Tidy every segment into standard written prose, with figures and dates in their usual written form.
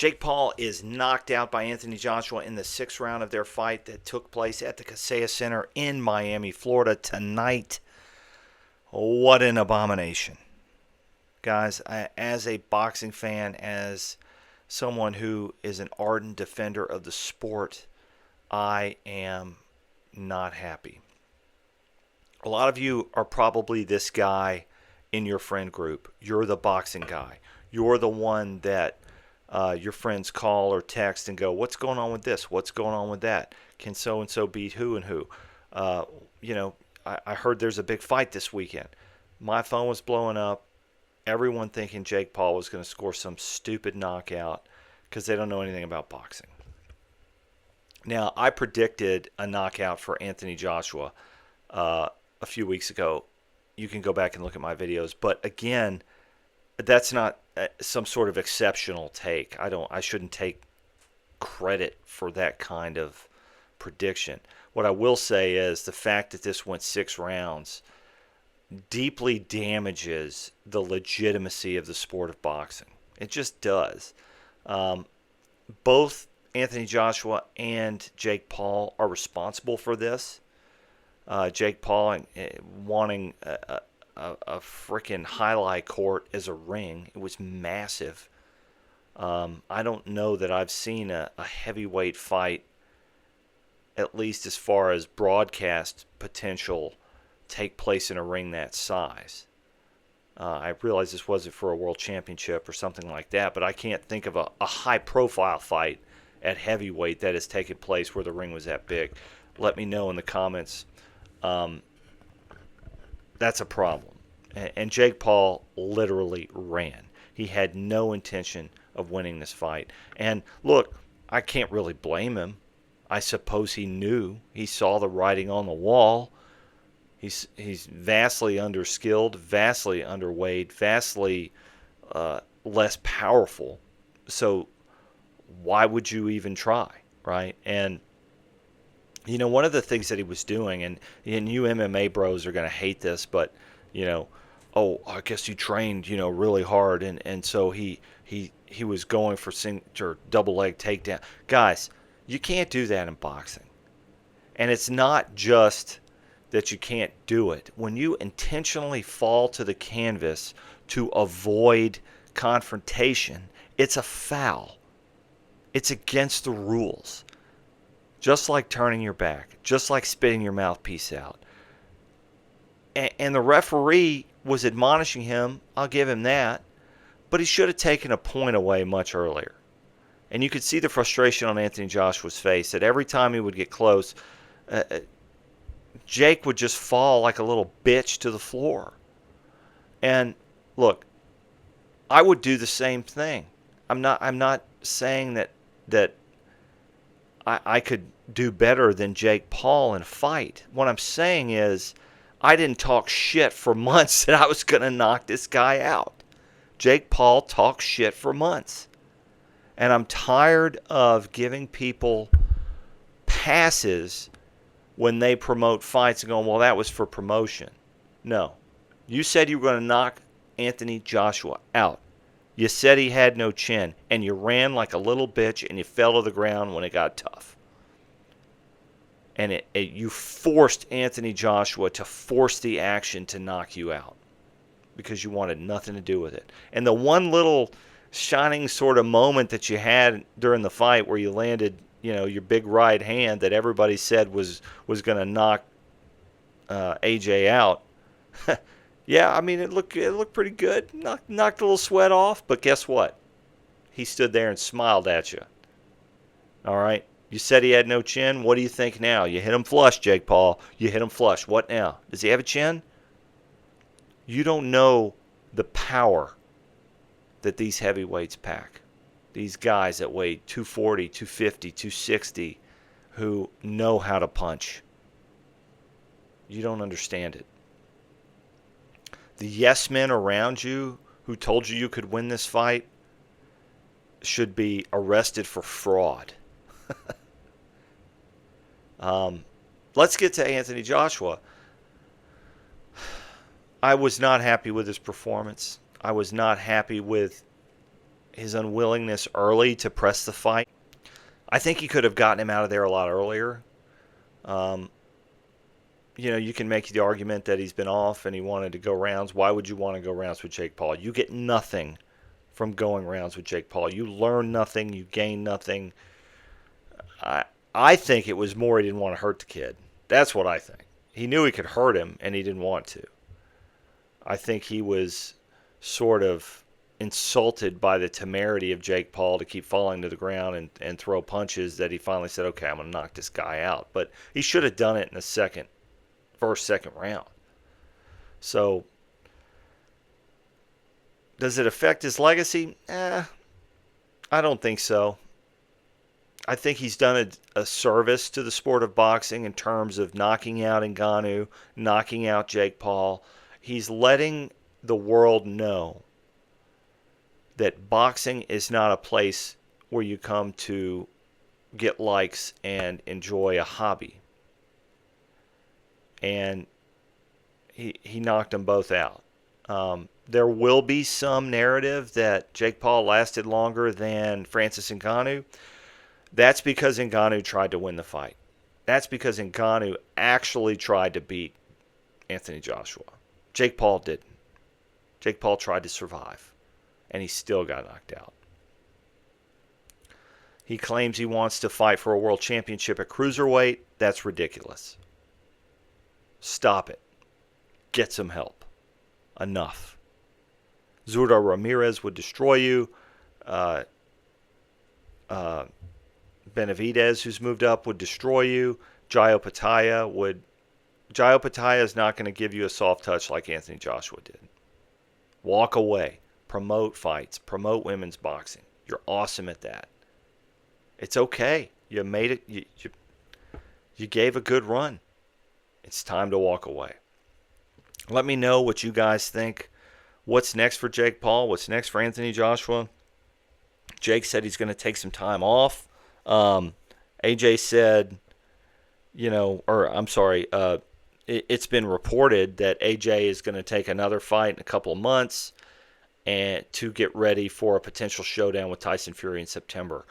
Jake Paul is knocked out by Anthony Joshua in the sixth round of their fight that took place at the Kaseya Center in Miami, Florida tonight. What an abomination. Guys, as a boxing fan, as someone who is an ardent defender of the sport, I am not happy. A lot of you are probably this guy in your friend group. You're the boxing guy. You're the one that your friends call or text and go, what's going on with this? What's going on with that? Can so-and-so beat who and who? I heard there's a big fight this weekend. My phone was blowing up. Everyone thinking Jake Paul was going to score some stupid knockout because they don't know anything about boxing. Now, I predicted a knockout for Anthony Joshua a few weeks ago. You can go back and look at my videos. But again, that's not some sort of exceptional take. I shouldn't take credit for that kind of prediction. What I will say is the fact that this went 6 rounds deeply damages the legitimacy of the sport of boxing. It just does. Both Anthony Joshua and Jake Paul are responsible for this. Jake Paul wanting a freaking highlight court as a ring. It was massive. I don't know that I've seen a heavyweight fight, at least as far as broadcast potential, take place in a ring that size. I realize this wasn't for a world championship or something like that, but I can't think of a high-profile fight at heavyweight that has taken place where the ring was that big. Let me know in the comments. That's a problem. And Jake Paul literally ran. He had no intention of winning this fight. And look, I can't really blame him. I suppose he knew. He saw the writing on the wall. He's vastly underskilled, vastly underweight, vastly less powerful. So why would you even try, right? And one of the things that he was doing, and you MMA bros are going to hate this, but oh, I guess he trained, really hard, and so he was going for double leg takedown. Guys, you can't do that in boxing. And it's not just that you can't do it. When you intentionally fall to the canvas to avoid confrontation, it's a foul. It's against the rules. Just like turning your back, just like spitting your mouthpiece out. And the referee was admonishing him, I'll give him that, but he should have taken a point away much earlier. And you could see the frustration on Anthony Joshua's face that every time he would get close, Jake would just fall like a little bitch to the floor. And look, I would do the same thing. I'm not saying that I could do better than Jake Paul in a fight. What I'm saying is I didn't talk shit for months that I was going to knock this guy out. Jake Paul talked shit for months. And I'm tired of giving people passes when they promote fights and going, well, that was for promotion. No. You said you were going to knock Anthony Joshua out. You said he had no chin, and you ran like a little bitch, and you fell to the ground when it got tough. And you forced Anthony Joshua to force the action to knock you out because you wanted nothing to do with it. And the one little shining sort of moment that you had during the fight where you landed, your big right hand that everybody said was going to knock AJ out. Yeah, I mean, it looked pretty good. Knocked a little sweat off, but guess what? He stood there and smiled at you. All right? You said he had no chin. What do you think now? You hit him flush, Jake Paul. You hit him flush. What now? Does he have a chin? You don't know the power that these heavyweights pack. These guys that weigh 240, 250, 260 who know how to punch. You don't understand it. The yes men around you who told you could win this fight should be arrested for fraud. Let's get to Anthony Joshua. I was not happy with his performance. I was not happy with his unwillingness early to press the fight. I think he could have gotten him out of there a lot earlier. Um, you can make the argument that he's been off and he wanted to go rounds. Why would you want to go rounds with Jake Paul? You get nothing from going rounds with Jake Paul. You learn nothing. You gain nothing. I think it was more he didn't want to hurt the kid. That's what I think. He knew he could hurt him, and he didn't want to. I think he was sort of insulted by the temerity of Jake Paul to keep falling to the ground and throw punches that he finally said, okay, I'm going to knock this guy out. But he should have done it in the second round. So, does it affect his legacy? I don't think so. I think he's done a service to the sport of boxing in terms of knocking out Ngannou, knocking out Jake Paul. He's letting the world know that boxing is not a place where you come to get likes and enjoy a hobby. And he knocked them both out. There will be some narrative that Jake Paul lasted longer than Francis Ngannou. That's because Ngannou tried to win the fight. That's because Ngannou actually tried to beat Anthony Joshua. Jake Paul didn't. Jake Paul tried to survive, and he still got knocked out. He claims he wants to fight for a world championship at cruiserweight. That's ridiculous. Stop it. Get some help. Enough. Zurdo Ramirez would destroy you. Benavidez, who's moved up, would destroy you. Jai Opetaia is not going to give you a soft touch like Anthony Joshua did. Walk away. Promote fights. Promote women's boxing. You're awesome at that. It's okay. You made it. You gave a good run. It's time to walk away. Let me know what you guys think. What's next for Jake Paul? What's next for Anthony Joshua? Jake said he's going to take some time off. AJ said, it's been reported that AJ is going to take another fight in a couple of months and to get ready for a potential showdown with Tyson Fury in September.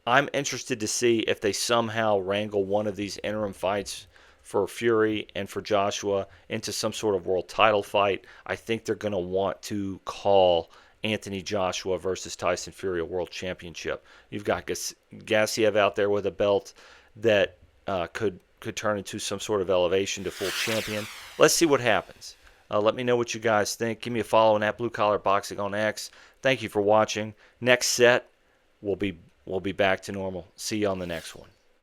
I'm interested to see if they somehow wrangle one of these interim fights for Fury and for Joshua into some sort of world title fight. I think they're going to want to call Anthony Joshua versus Tyson Fury a world championship. You've got Gassiev out there with a belt that could turn into some sort of elevation to full champion. Let's see what happens. Let me know what you guys think. Give me a follow on at Blue Collar Boxing on X. Thank you for watching. Next set, we'll be back to normal. See you on the next one.